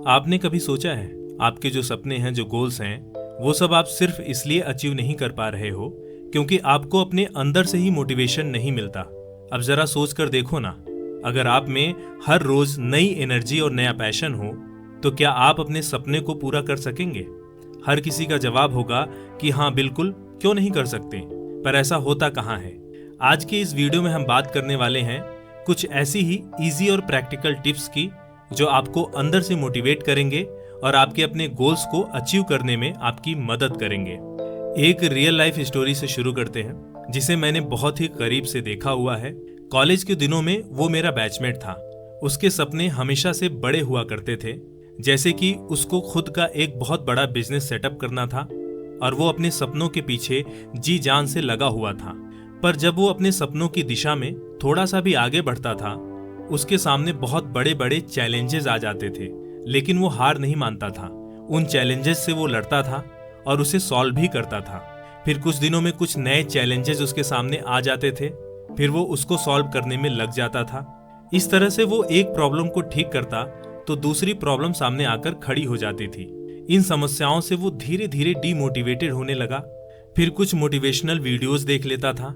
आपने कभी सोचा है आपके जो सपने हैं, जो गोल्स हैं, वो सब आप सिर्फ इसलिए अचीव नहीं कर पा रहे हो क्योंकि आपको अपने अंदर से ही मोटिवेशन नहीं मिलता। अब जरा सोच कर देखो ना, अगर आप में हर रोज नई एनर्जी और नया पैशन हो तो क्या आप अपने सपने को पूरा कर सकेंगे? हर किसी का जवाब होगा कि हाँ बिल्कुल, क्यों नहीं कर सकते। पर ऐसा होता कहाँ है? आज के इस वीडियो में हम बात करने वाले हैं कुछ ऐसी ही इजी और प्रैक्टिकल टिप्स की जो आपको अंदर से मोटिवेट करेंगे और आपके अपने गोल्स को अचीव करने में आपकी मदद करेंगे। एक रियल लाइफ स्टोरी से शुरू करते हैं जिसे मैंने बहुत ही करीब से देखा हुआ है। कॉलेज के दिनों में वो मेरा बैचमेट था। उसके सपने हमेशा से बड़े हुआ करते थे, जैसे कि उसको खुद का एक बहुत बड़ा बिजनेस सेटअप करना था और वो अपने सपनों के पीछे जी जान से लगा हुआ था। पर जब वो अपने सपनों की दिशा में थोड़ा सा भी आगे बढ़ता था, उसके सामने बहुत बड़े बड़े चैलेंजेस आ जाते थे, लेकिन वो हार नहीं मानता था। उन चैलेंजेस से वो लड़ता था और उसे सॉल्व भी करता था। फिर कुछ दिनों में कुछ नए चैलेंजेस उसके सामने आ जाते थे, फिर वो उसको सॉल्व करने में लग जाता था। इस तरह से वो एक प्रॉब्लम को ठीक करता तो दूसरी प्रॉब्लम सामने आकर खड़ी हो जाती थी। इन समस्याओं से वो धीरे धीरे डीमोटिवेटेड होने लगा। फिर कुछ मोटिवेशनल वीडियोस देख लेता था,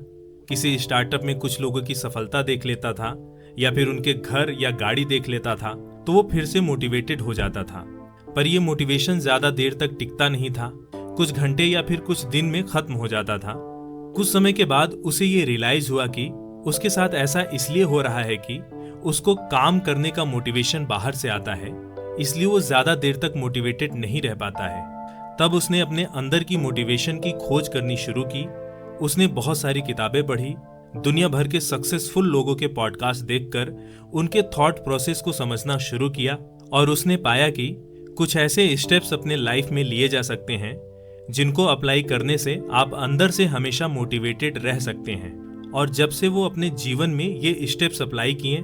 किसी स्टार्टअप में कुछ लोगों की सफलता देख लेता था, या फिर उनके घर या गाड़ी देख लेता था, तो वो फिर से मोटिवेटेड हो जाता था। पर ये मोटिवेशन ज्यादा देर तक टिकता नहीं था, कुछ घंटे या फिर कुछ दिन में खत्म हो जाता था। कुछ समय के बाद उसे ये रियलाइज हुआ कि उसके साथ ऐसा इसलिए हो रहा है कि उसको काम करने का मोटिवेशन बाहर से आता है, इसलिए वो ज्यादा देर तक मोटिवेटेड नहीं रह पाता है। तब उसने अपने अंदर की मोटिवेशन की खोज करनी शुरू की। उसने बहुत सारी किताबें पढ़ी, दुनिया भर के सक्सेसफुल लोगों के पॉडकास्ट देखकर उनके थॉट प्रोसेस को समझना शुरू किया और उसने पाया कि कुछ ऐसे स्टेप्स अपने लाइफ में लिए जा सकते हैं जिनको अप्लाई करने से आप अंदर से हमेशा मोटिवेटेड रह सकते हैं। और जब से वो अपने जीवन में ये स्टेप्स अप्लाई किए,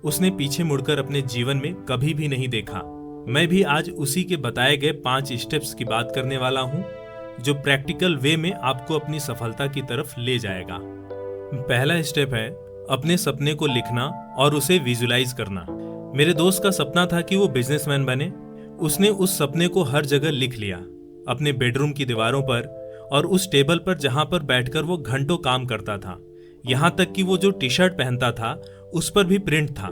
उसने पीछे मुड़कर अपने जीवन में कभी भी नहीं देखा। मैं भी आज उसी के बताए गए 5 स्टेप्स की बात करने वाला हूँ जो प्रैक्टिकल वे में आपको अपनी सफलता की तरफ ले जाएगा। पहला स्टेप है अपने सपने को लिखना और उसे विजुलाइज करना। मेरे दोस्त का सपना था कि वो बिजनेसमैन बने। उसने उस सपने को हर जगह लिख लिया, अपने बेडरूम की दीवारों पर और उस टेबल पर जहां पर बैठकर वो घंटों काम करता था। यहां तक कि वो जो टी शर्ट पहनता था उस पर भी प्रिंट था।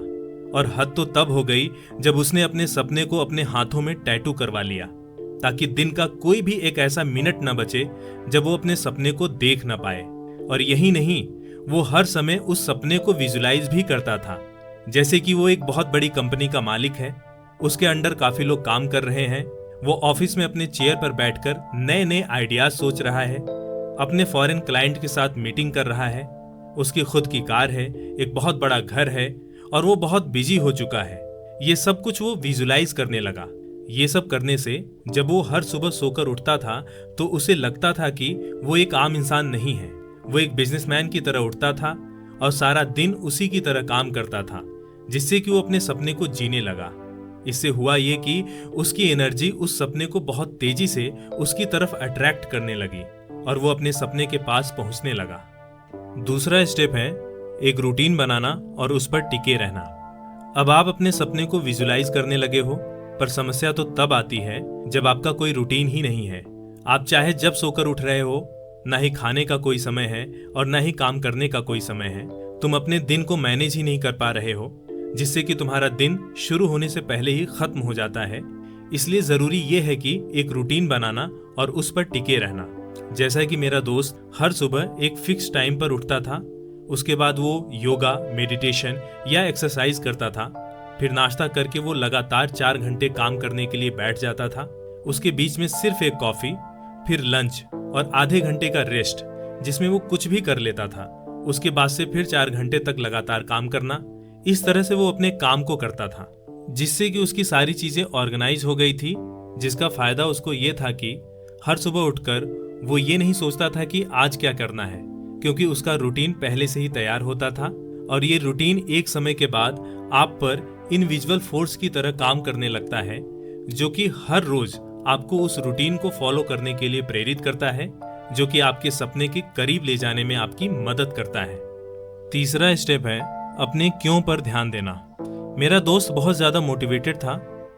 और हद तो तब हो गई जब उसने अपने सपने को अपने हाथों में टैटू करवा लिया, ताकि दिन का कोई भी एक ऐसा मिनट न बचे जब वो अपने सपने को देख न पाए। और यही नहीं, वो हर समय उस सपने को विजुलाइज भी करता था, जैसे कि वो एक बहुत बड़ी कंपनी का मालिक है, उसके अंडर काफी लोग काम कर रहे हैं, वो ऑफिस में अपने चेयर पर बैठकर नए नए आइडियाज सोच रहा है, अपने फॉरेन क्लाइंट के साथ मीटिंग कर रहा है, उसकी खुद की कार है, एक बहुत बड़ा घर है और वो बहुत बिजी हो चुका है। ये सब कुछ वो विजुलाइज करने लगा। ये सब करने से जब वो हर सुबह सोकर उठता था तो उसे लगता था कि वो एक आम इंसान नहीं है, वो एक बिजनेसमैन की तरह उठता था और सारा दिन उसी की तरह काम करता था, जिससे कि वो अपने सपने को जीने लगा। इससे हुआ ये कि उसकी एनर्जी उस सपने को बहुत तेजी से उसकी तरफ अट्रैक्ट करने लगी और वो अपने सपने के पास पहुंचने लगा। दूसरा स्टेप है एक रूटीन बनाना और उस पर टिके रहना। अब आप अपने सपने को विजुलाइज करने लगे हो, पर समस्या तो तब आती है जब आपका कोई रूटीन ही नहीं है। आप चाहे जब सोकर उठ रहे हो, ना ही खाने का कोई समय है और ना ही काम करने का कोई समय है। तुम अपने दिन को मैनेज ही नहीं कर पा रहे हो, जिससे कि तुम्हारा दिन शुरू होने से पहले ही खत्म हो जाता है। इसलिए जरूरी यह है कि एक रूटीन बनाना और उस पर टिके रहना। जैसा कि मेरा दोस्त हर सुबह एक फिक्स टाइम पर उठता था, उसके बाद वो योगा, मेडिटेशन या एक्सरसाइज करता था, फिर नाश्ता करके वो लगातार 4 घंटे काम करने के लिए बैठ जाता था। उसके बीच में सिर्फ एक कॉफी, फिर लंच और आधे घंटे का रेस्ट, जिसमें वो कुछ भी कर लेता था। उसके बाद से फिर 4 घंटे तक लगातार काम करना। इस तरह से वो अपने काम को करता था, जिससे कि उसकी सारी चीजें ऑर्गेनाइज हो गई थी, जिसका फायदा उसको ये था कि हर सुबह उठकर वो ये नहीं सोचता था कि आज क्या करना है, क्योंकि उसका रूटीन पहले से ही तैयार होता था। और ये रूटीन एक समय के बाद आप पर इनविजुअल फोर्स की तरह काम करने लगता है, जो कि हर रोज आपको उस रूटीन को फॉलो करने के लिए प्रेरित करता है, जो कि आपके सपने के करीब ले जाने में आपकी मदद करता है। तीसरा स्टेप है अपने क्यों पर ध्यान देना। मेरा दोस्त बहुत ज्यादा मोटिवेटेड था,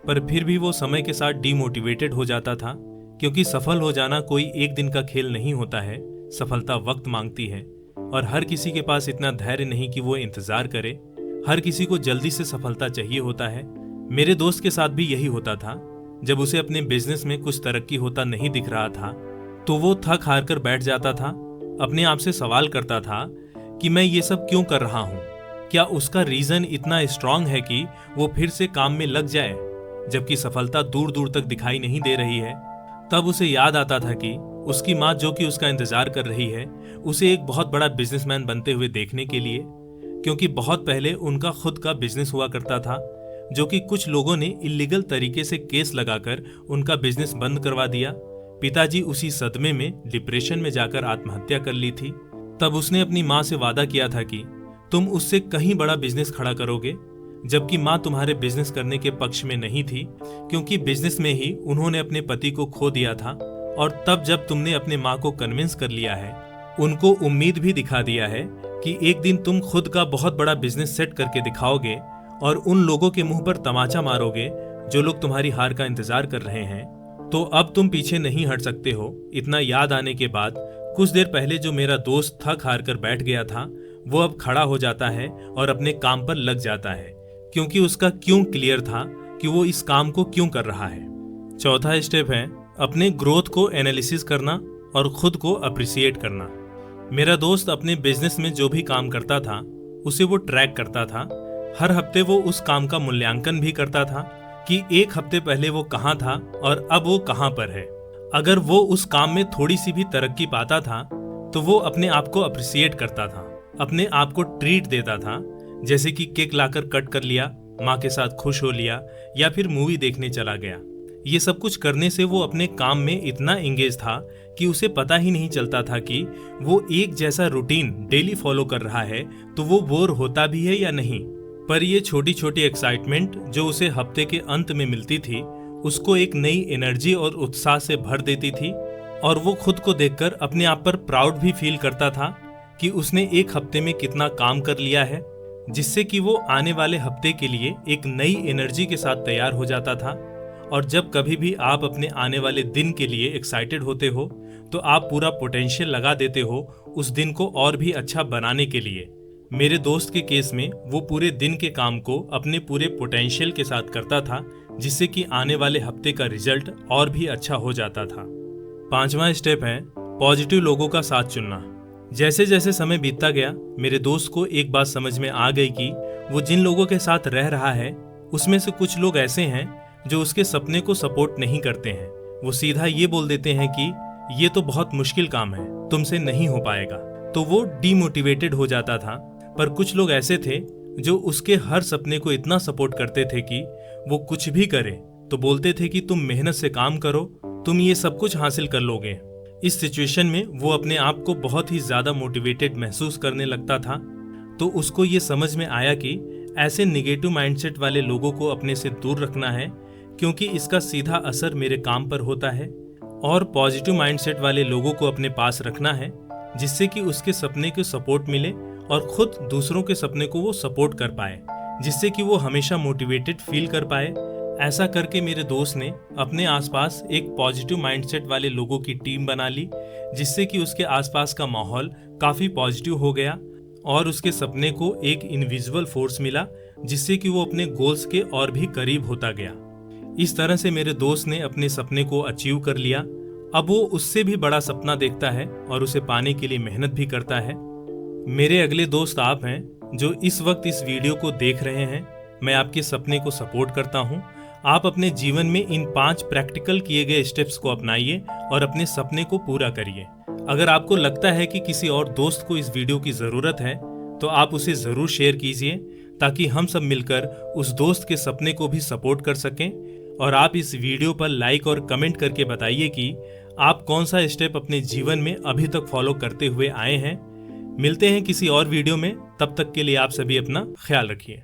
पर फिर भी वो समय के साथ डीमोटिवेटेड हो जाता था, क्योंकि सफल हो जाना कोई एक दिन का खेल नहीं होता है। सफलता वक्त मांगती है और हर किसी के पास इतना धैर्य नहीं कि वो इंतजार करे। हर किसी को जल्दी से सफलता चाहिए होता है। मेरे दोस्त के साथ भी यही होता था। जब उसे अपने बिजनेस में कुछ तरक्की होता नहीं दिख रहा था तो वो थक हार कर बैठ जाता था। अपने आप से सवाल करता था कि मैं ये सब क्यों कर रहा हूँ। क्या उसका रीजन इतना स्ट्रांग है कि वो फिर से काम में लग जाए, जबकि सफलता दूर दूर तक दिखाई नहीं दे रही है। तब उसे याद आता था कि उसकी माँ, जो कि उसका इंतजार कर रही है, उसे एक बहुत बड़ा बिजनेसमैन बनते हुए देखने के लिए, क्योंकि बहुत पहले उनका खुद का बिजनेस हुआ करता था, जो कि कुछ लोगों ने इलीगल तरीके से केस लगाकर उनका बिजनेस बंद करवा दिया। पिताजी उसी सदमे में डिप्रेशन में जाकर आत्महत्या कर ली थी। तब उसने अपनी माँ से वादा किया था कि तुम उससे कहीं बड़ा बिजनेस खड़ा करोगे, जबकि माँ तुम्हारे बिजनेस करने के पक्ष में नहीं थी, क्योंकि बिजनेस में ही उन्होंने अपने पति को खो दिया था। और तब जब तुमने अपने माँ को कन्विंस कर लिया है, उनको उम्मीद भी दिखा दिया है कि एक दिन तुम खुद का बहुत बड़ा बिजनेस सेट करके दिखाओगे और उन लोगों के मुंह पर तमाचा मारोगे जो लोग तुम्हारी हार का इंतजार कर रहे हैं, तो अब तुम पीछे नहीं हट सकते हो। इतना याद आने के बाद कुछ देर पहले जो मेरा दोस्त थक हार कर बैठ गया था, वो अब खड़ा हो जाता है और अपने काम पर लग जाता है, क्योंकि उसका क्यों क्लियर था कि वो इस काम को क्यों कर रहा है। चौथा स्टेप है अपने ग्रोथ को एनालिसिस करना और खुद को अप्रिसिएट करना। मेरा दोस्त अपने बिजनेस में जो भी काम करता था उसे वो ट्रैक करता था। हर हफ्ते वो उस काम का मूल्यांकन भी करता था कि एक हफ्ते पहले वो कहाँ था और अब वो कहाँ पर है। अगर वो उस काम में थोड़ी सी भी तरक्की पाता था तो वो अपने आप को अप्रिसिएट करता था, अपने आप को ट्रीट देता था, जैसे कि केक लाकर कट कर लिया, माँ के साथ खुश हो लिया या फिर मूवी देखने चला गया। ये सब कुछ करने से वो अपने काम में इतना एंगेज था कि उसे पता ही नहीं चलता था कि वो एक जैसा रूटीन डेली फॉलो कर रहा है तो वो बोर होता भी है या नहीं। पर ये छोटी छोटी एक्साइटमेंट जो उसे हफ्ते के अंत में मिलती थी, उसको एक नई एनर्जी और उत्साह से भर देती थी और वो खुद को देखकर अपने आप पर प्राउड भी फील करता था कि उसने एक हफ्ते में कितना काम कर लिया है, जिससे कि वो आने वाले हफ्ते के लिए एक नई एनर्जी के साथ तैयार हो जाता था। और जब कभी भी आप अपने आने वाले दिन के लिए एक्साइटेड होते हो तो आप पूरा पोटेंशियल लगा देते हो उस दिन को और भी अच्छा बनाने के लिए। मेरे दोस्त के केस में वो पूरे दिन के काम को अपने पूरे पोटेंशियल के साथ करता था, जिससे कि आने वाले हफ्ते का रिजल्ट और भी अच्छा हो जाता था। पांचवा स्टेप है पॉजिटिव लोगों का साथ चुनना। जैसे जैसे समय बीतता गया, मेरे दोस्त को एक बात समझ में आ गई कि वो जिन लोगों के साथ रह रहा है उसमें से कुछ लोग ऐसे हैं जो उसके सपने को सपोर्ट नहीं करते हैं। वो सीधा ये बोल देते हैं कि ये तो बहुत मुश्किल काम है, तुमसे नहीं हो पाएगा। तो वो डीमोटिवेटेड हो जाता था। पर कुछ लोग ऐसे थे जो उसके हर सपने को इतना सपोर्ट करते थे कि वो कुछ भी करे तो बोलते थे कि तुम मेहनत से काम करो, तुम ये सब कुछ हासिल कर लोगे। इस सिचुएशन में वो अपने आप को बहुत ही ज्यादा मोटिवेटेड महसूस करने लगता था। तो उसको ये समझ में आया कि ऐसे निगेटिव माइंडसेट वाले लोगों को अपने से दूर रखना है, क्योंकि इसका सीधा असर मेरे काम पर होता है। और पॉजिटिव माइंडसेट वाले लोगों को अपने पास रखना है, जिससे कि उसके सपने को सपोर्ट मिले और खुद दूसरों के सपने को वो सपोर्ट कर पाए, जिससे कि वो हमेशा मोटिवेटेड फील कर पाए। ऐसा करके मेरे दोस्त ने अपने आसपास एक पॉजिटिव माइंडसेट वाले लोगों की टीम बना ली, जिससे कि उसके आसपास का माहौल काफी पॉजिटिव हो गया और उसके सपने को एक इनविजिबल फोर्स मिला, जिससे कि वो अपने गोल्स के और भी करीब होता गया। इस तरह से मेरे दोस्त ने अपने सपने को अचीव कर लिया। अब वो उससे भी बड़ा सपना देखता है और उसे पाने के लिए मेहनत भी करता है। मेरे अगले दोस्त आप हैं जो इस वक्त इस वीडियो को देख रहे हैं। मैं आपके सपने को सपोर्ट करता हूं। आप अपने जीवन में इन 5 प्रैक्टिकल किए गए स्टेप्स को अपनाइए और अपने सपने को पूरा करिए। अगर आपको लगता है कि किसी और दोस्त को इस वीडियो की जरूरत है तो आप उसे जरूर शेयर कीजिए, ताकि हम सब मिलकर उस दोस्त के सपने को भी सपोर्ट कर सकें। और आप इस वीडियो पर लाइक और कमेंट करके बताइए कि आप कौन सा स्टेप अपने जीवन में अभी तक फॉलो करते हुए आए हैं। मिलते हैं किसी और वीडियो में, तब तक के लिए आप सभी अपना ख्याल रखिए।